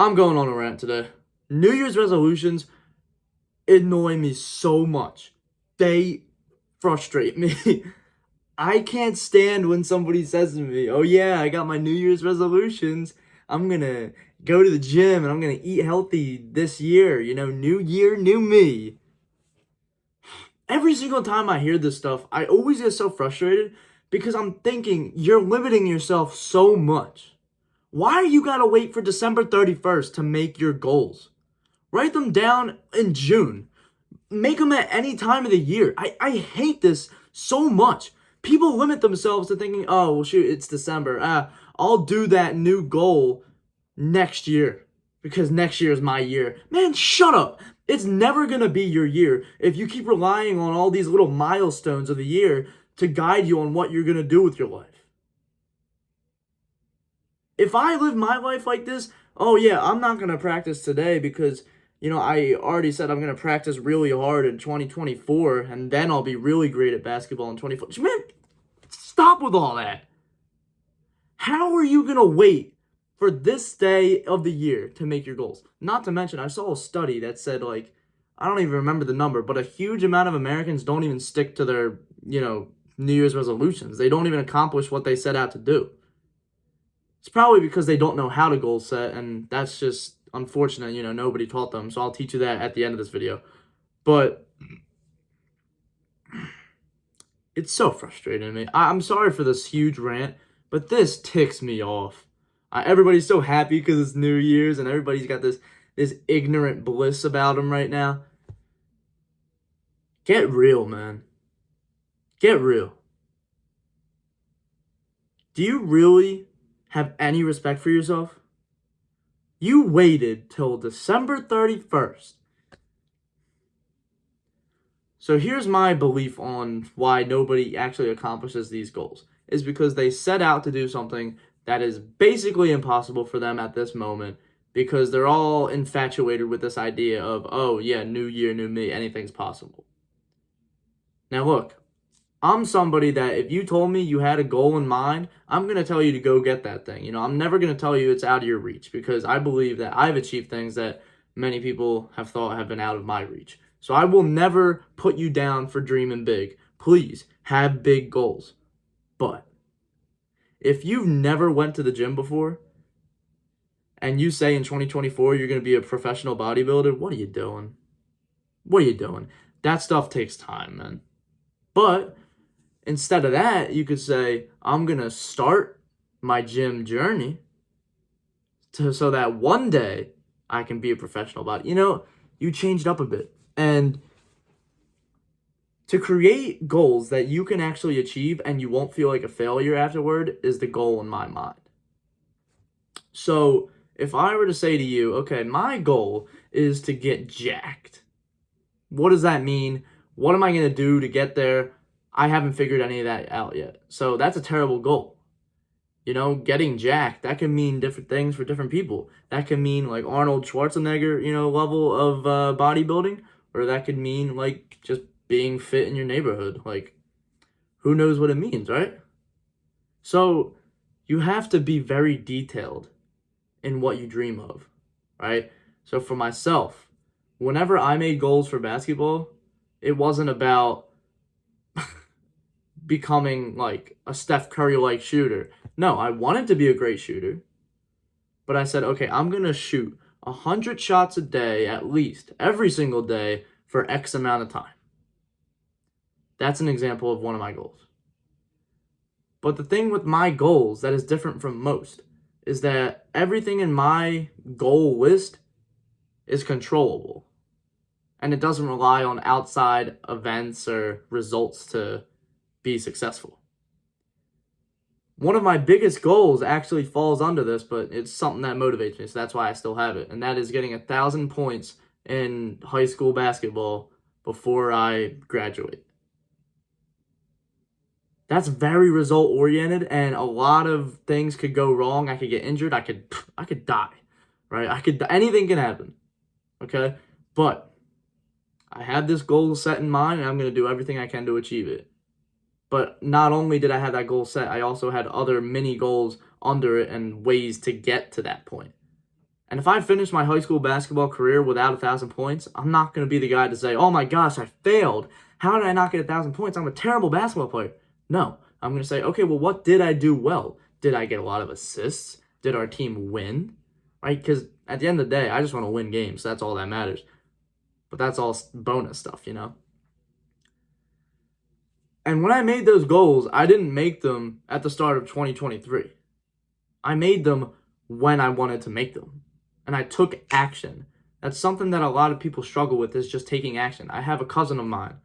I'm going on a rant today. New Year's resolutions annoy me so much. They frustrate me. I can't stand when somebody says to me, "Oh yeah, I got my New Year's resolutions. I'm going to go to the gym and I'm going to eat healthy this year. New year, new me." Every single time I hear this stuff, I always get so frustrated because I'm thinking you're limiting yourself so much. Why you gotta wait for December 31st to make your goals? Write them down in June. Make them at any time of the year. I hate this so much. People limit themselves to thinking, oh, well, shoot, it's December. I'll do that new goal next year because next year is my year. Man, shut up. It's never going to be your year if you keep relying on all these little milestones of the year to guide you on what you're going to do with your life. If I live my life like this, oh yeah, I'm not going to practice today because, I already said I'm going to practice really hard in 2024 and then I'll be really great at basketball in 2024. Man, stop with all that. How are you going to wait for this day of the year to make your goals? Not to mention, I saw a study that said, I don't even remember the number, but a huge amount of Americans don't even stick to their, New Year's resolutions. They don't even accomplish what they set out to do. It's probably because they don't know how to goal set, and that's just unfortunate. Nobody taught them, so I'll teach you that at the end of this video. But it's so frustrating to me. I'm sorry for this huge rant, but this ticks me off. Everybody's so happy because it's New Year's, and everybody's got this ignorant bliss about them right now. Get real, man. Get real. Do you really have any respect for yourself? You waited till December 31st. So here's my belief on why nobody actually accomplishes these goals. Is because they set out to do something that is basically impossible for them at this moment because they're all infatuated with this idea of, oh yeah, new year, new me, anything's possible. Now look, I'm somebody that if you told me you had a goal in mind, I'm going to tell you to go get that thing. I'm never going to tell you it's out of your reach because I believe that I've achieved things that many people have thought have been out of my reach. So I will never put you down for dreaming big. Please have big goals. But if you've never went to the gym before and you say in 2024 you're going to be a professional bodybuilder, what are you doing? What are you doing? That stuff takes time, man. But instead of that, you could say, I'm going to start my gym journey so that one day I can be a professional body. You changed up a bit. And to create goals that you can actually achieve and you won't feel like a failure afterward is the goal in my mind. So if I were to say to you, okay, my goal is to get jacked. What does that mean? What am I going to do to get there? I haven't figured any of that out yet. So that's a terrible goal. Getting jacked, that can mean different things for different people. That can mean like Arnold Schwarzenegger, level of bodybuilding, or that could mean like just being fit in your neighborhood. Who knows what it means, right? So you have to be very detailed in what you dream of, right? So for myself, whenever I made goals for basketball, it wasn't about becoming like a Steph Curry-like shooter. No, I wanted to be a great shooter. But I said, okay, I'm going to shoot 100 shots a day at least, every single day for X amount of time. That's an example of one of my goals. But the thing with my goals that is different from most is that everything in my goal list is controllable. And it doesn't rely on outside events or results to be successful. One of my biggest goals actually falls under this, but it's something that motivates me, so that's why I still have it. And that is getting 1,000 points in high school basketball before I graduate. That's very result oriented, and a lot of things could go wrong. I could get injured. I could die, right? Anything can happen, okay? But I have this goal set in mind, and I'm going to do everything I can to achieve it. But not only did I have that goal set, I also had other mini goals under it and ways to get to that point. And if I finish my high school basketball career without 1,000 points, I'm not going to be the guy to say, oh my gosh, I failed. How did I not get 1,000 points? I'm a terrible basketball player. No, I'm going to say, okay, well, what did I do well? Did I get a lot of assists? Did our team win? Right? Because at the end of the day, I just want to win games. That's all that matters. But that's all bonus stuff, you know? And when I made those goals, I didn't make them at the start of 2023. I made them when I wanted to make them. And I took action. That's something that a lot of people struggle with, is just taking action. I have a cousin of mine.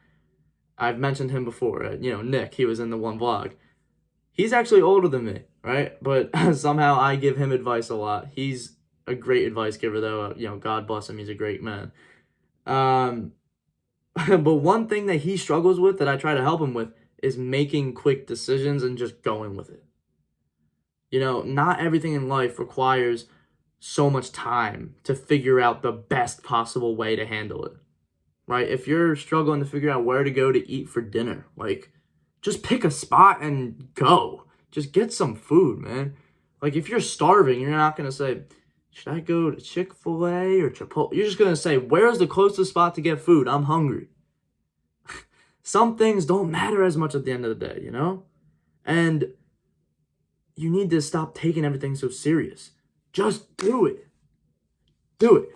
I've mentioned him before. Nick, he was in the one vlog. He's actually older than me, right? But somehow I give him advice a lot. He's a great advice giver, though. God bless him. He's a great man. But one thing that he struggles with that I try to help him with is making quick decisions and just going with it. Not everything in life requires so much time to figure out the best possible way to handle it, right? If you're struggling to figure out where to go to eat for dinner, just pick a spot and go. Just get some food, man. If you're starving, you're not going to say, should I go to Chick-fil-A or Chipotle? You're just going to say, where's the closest spot to get food? I'm hungry. Some things don't matter as much at the end of the day, And you need to stop taking everything so serious. Just do it. Do it.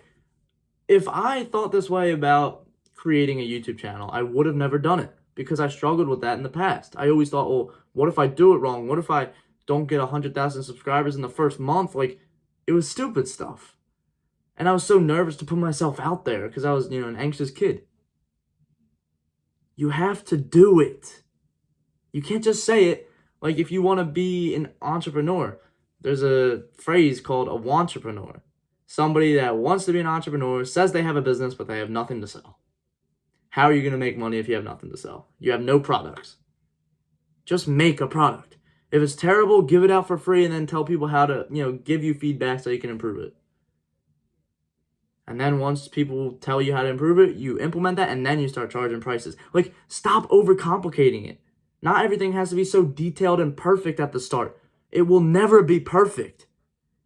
If I thought this way about creating a YouTube channel, I would have never done it because I struggled with that in the past. I always thought, well, what if I do it wrong? What if I don't get 100,000 subscribers in the first month? It was stupid stuff. And I was so nervous to put myself out there because I was, an anxious kid. You have to do it. You can't just say it. If you want to be an entrepreneur, there's a phrase called a wantrepreneur. Somebody that wants to be an entrepreneur, says they have a business, but they have nothing to sell. How are you going to make money if you have nothing to sell? You have no products. Just make a product. If it's terrible, give it out for free and then tell people how to, give you feedback so you can improve it. And then once people tell you how to improve it, you implement that and then you start charging prices. Stop overcomplicating it. Not everything has to be so detailed and perfect at the start. It will never be perfect.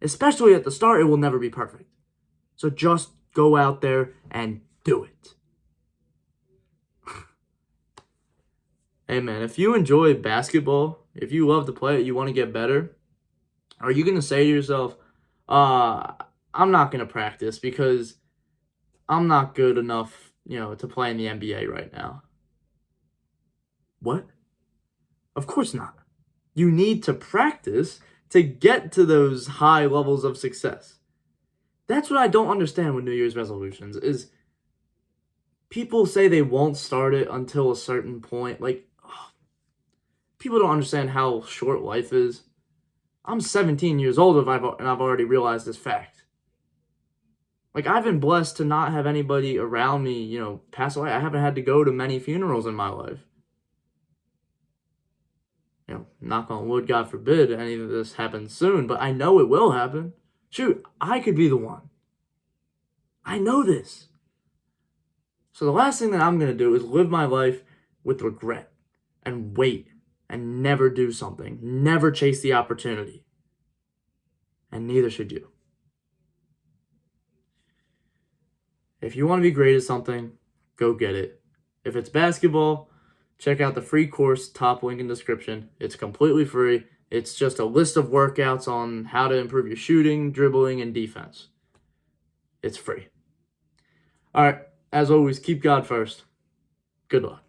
Especially at the start, it will never be perfect. So just go out there and do it. Hey man, if you enjoy basketball, if you love to play it, you want to get better, are you going to say to yourself, I'm not going to practice because I'm not good enough, to play in the NBA right now? What? Of course not. You need to practice to get to those high levels of success. That's what I don't understand with New Year's resolutions is people say they won't start it until a certain point. People don't understand how short life is. I'm 17 years old and I've already realized this fact. I've been blessed to not have anybody around me, pass away. I haven't had to go to many funerals in my life. Knock on wood, God forbid any of this happens soon, but I know it will happen. Shoot, I could be the one. I know this. So the last thing that I'm going to do is live my life with regret and wait and never do something, never chase the opportunity. And neither should you. If you want to be great at something, go get it. If it's basketball, check out the free course, top link in description. It's completely free. It's just a list of workouts on how to improve your shooting, dribbling, and defense. It's free. All right, as always, keep God first. Good luck.